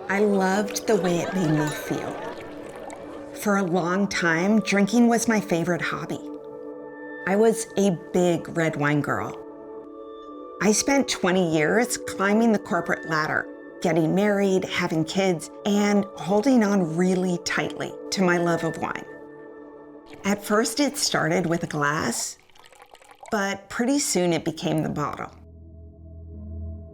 I loved the way it made me feel. For a long time, drinking was my favorite hobby. I was a big red wine girl. I spent 20 years climbing the corporate ladder, getting married, having kids, and holding on really tightly to my love of wine. At first, it started with a glass, but pretty soon it became the bottle.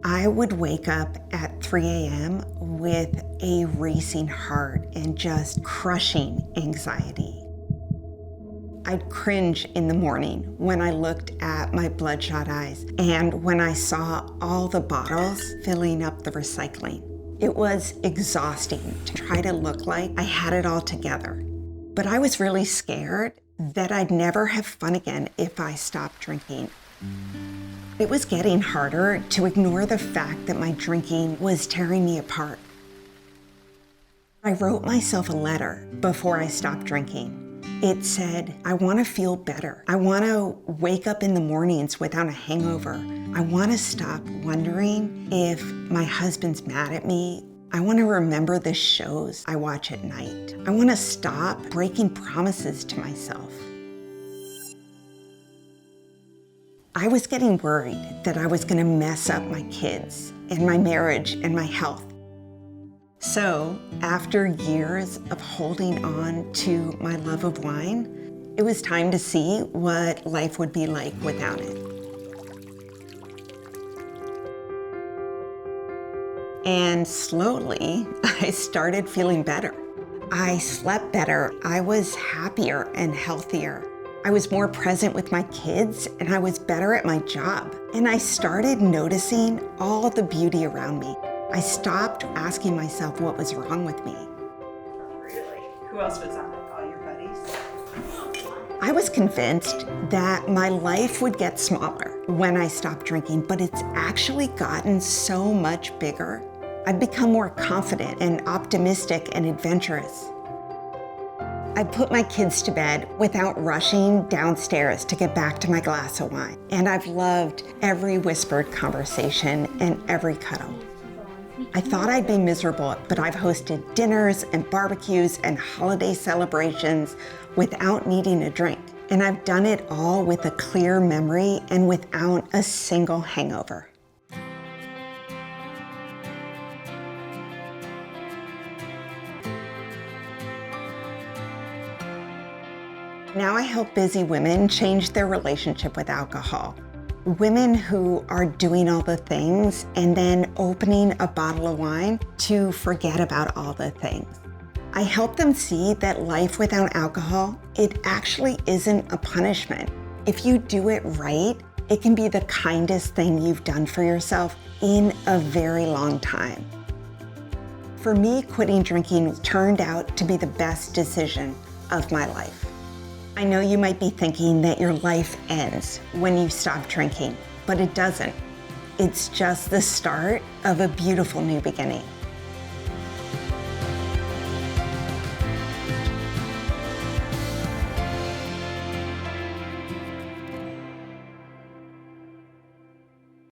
I would wake up at 3 a.m. with a racing heart and just crushing anxiety. I'd cringe in the morning when I looked at my bloodshot eyes and when I saw all the bottles filling up the recycling. It was exhausting to try to look like I had it all together. But I was really scared that I'd never have fun again if I stopped drinking. It was getting harder to ignore the fact that my drinking was tearing me apart. I wrote myself a letter before I stopped drinking. It said, I want to feel better. I want to wake up in the mornings without a hangover. I want to stop wondering if my husband's mad at me. I want to remember the shows I watch at night. I want to stop breaking promises to myself. I was getting worried that I was going to mess up my kids and my marriage and my health. So, after years of holding on to my love of wine, it was time to see what life would be like without it. And slowly, I started feeling better. I slept better. I was happier and healthier. I was more present with my kids, and I was better at my job. And I started noticing all the beauty around me. I stopped asking myself what was wrong with me. Really? Who else was on it? All your buddies? I was convinced that my life would get smaller when I stopped drinking, but it's actually gotten so much bigger. I've become more confident and optimistic and adventurous. I put my kids to bed without rushing downstairs to get back to my glass of wine. And I've loved every whispered conversation and every cuddle. I thought I'd be miserable, but I've hosted dinners and barbecues and holiday celebrations without needing a drink. And I've done it all with a clear memory and without a single hangover. Now I help busy women change their relationship with alcohol. Women who are doing all the things and then opening a bottle of wine to forget about all the things. I help them see that life without alcohol, it actually isn't a punishment. If you do it right, it can be the kindest thing you've done for yourself in a very long time. For me, quitting drinking turned out to be the best decision of my life. I know you might be thinking that your life ends when you stop drinking, but it doesn't. It's just the start of a beautiful new beginning.